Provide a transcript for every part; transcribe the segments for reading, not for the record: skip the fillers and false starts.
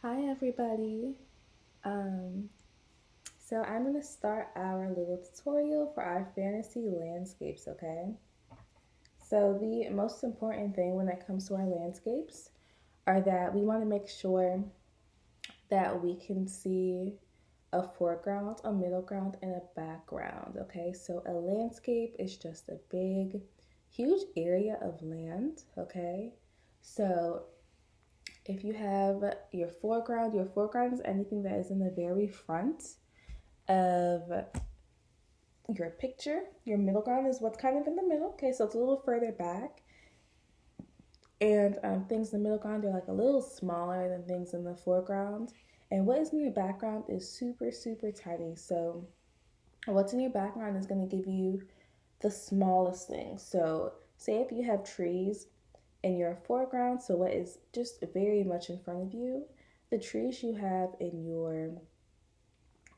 Hi everybody. Um, so I'm going to start our little tutorial for our fantasy landscapes, okay? So the most important thing when it comes to our landscapes are that we want to make sure that we can see a foreground, a middle ground, and a background, okay? So a landscape is just a big, huge area of land, okay? So if you have your foreground is anything that is in the very front of your picture. Your middle ground is what's kind of in the middle. Okay, so it's a little further back. And things in the middle ground are like a little smaller than things in the foreground. And what is in your background is super, super tiny. So what's in your background is going to give you the smallest thing. So say if you have trees in your foreground, so what is just very much in front of you, the trees you have in your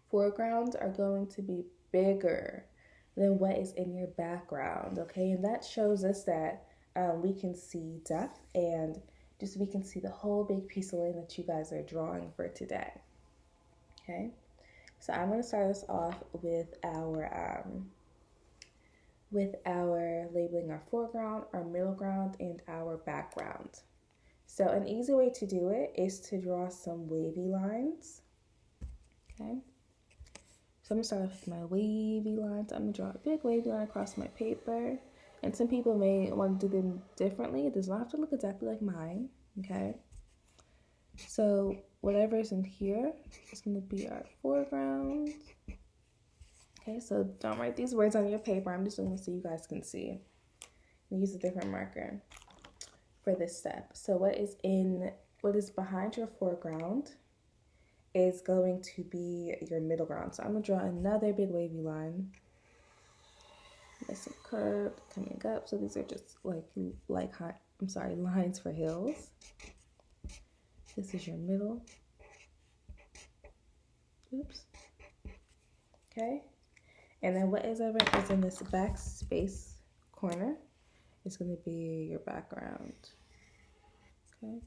foreground are going to be bigger than what is in your background, okay? And that shows us that we can see depth and just we can see the whole big piece of land that you guys are drawing for today, okay? So I'm going to start us off with our labeling our foreground, our middle ground, and our background. So an easy way to do it is to draw some wavy lines, okay? So I'm gonna start off with my wavy lines. I'm gonna draw a big wavy line across my paper. And some people may want to do them differently. It does not have to look exactly like mine, okay? So whatever is in here is gonna be our foreground. Okay, so don't write these words on your paper. I'm just doing this so you guys can see. And use a different marker for this step. So what is behind your foreground is going to be your middle ground. So I'm gonna draw another big wavy line. Nice and curved, coming up. So these are just lines for hills. This is your middle. Oops. Okay. And then what is in this back space corner is going to be your background. Okay.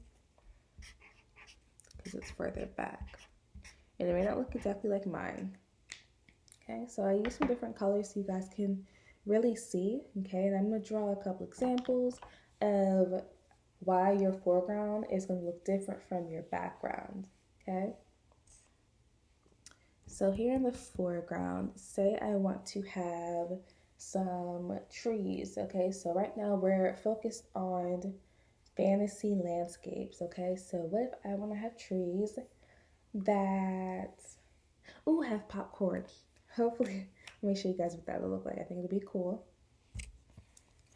Because it's further back. And it may not look exactly like mine. Okay. So I use some different colors so you guys can really see. Okay. And I'm going to draw a couple examples of why your foreground is going to look different from your background, okay? So here in the foreground, say I want to have some trees, okay? So right now we're focused on fantasy landscapes, okay? So what if I want to have trees that, have popcorn? Hopefully, let me show you guys what that will look like. I think it'll be cool.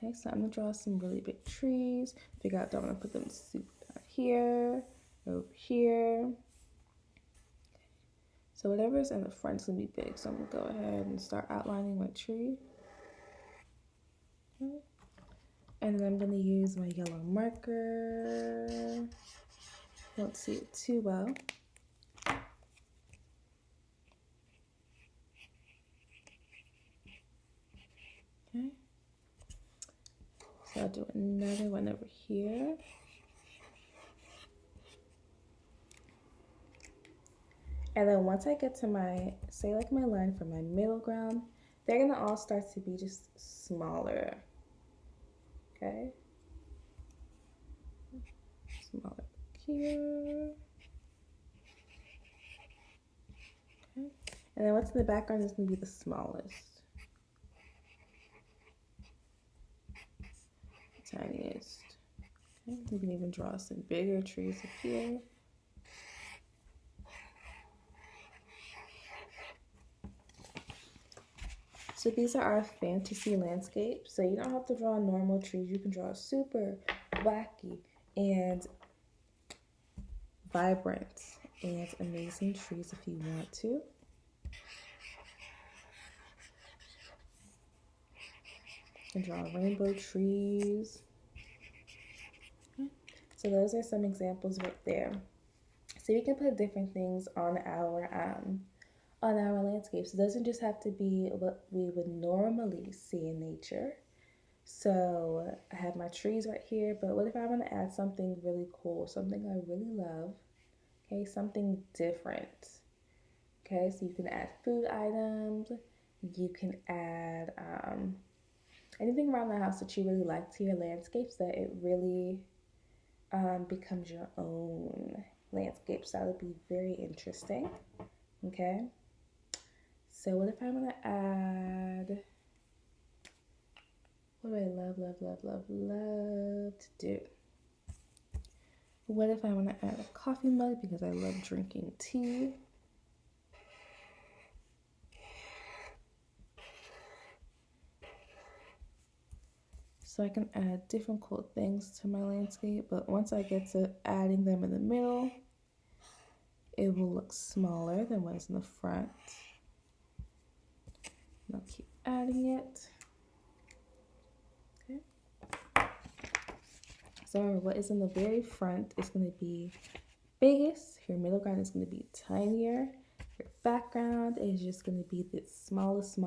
Okay, so I'm gonna draw some really big trees. Figure out, do I want to put them down here, over here. Okay. So whatever's in the front is gonna be big. So I'm gonna go ahead and start outlining my tree. Okay. And then I'm gonna use my yellow marker. Don't see it too well. Okay. So I'll do another one over here. And then once I get to my line for my middle ground, they're gonna all start to be just smaller. Okay. Smaller here. Okay. And then what's in the background is gonna be the smallest. Tiniest. Okay. You can even draw some bigger trees up here. So these are our fantasy landscapes. So you don't have to draw normal trees. You can draw super wacky and vibrant and amazing trees if you want to. You can draw rainbow trees. Okay. So those are some examples right there. So we can put different things on our landscapes. It doesn't just have to be what we would normally see in nature. So I have my trees right here, but what if I want to add something really cool, something I really love? Okay, something different. Okay, so you can add food items, you can add anything around the house that you really like to your landscapes, that it really becomes your own landscape. So that would be very interesting. Okay, so what if I want to add, what do I love to do? What if I want to add a coffee mug because I love drinking tea? So I can add different cool things to my landscape, but once I get to adding them in the middle, it will look smaller than what is in the front. And I'll keep adding it. Okay. So remember, what is in the very front is going to be biggest, your middle ground is going to be tinier, your background is just going to be the smallest.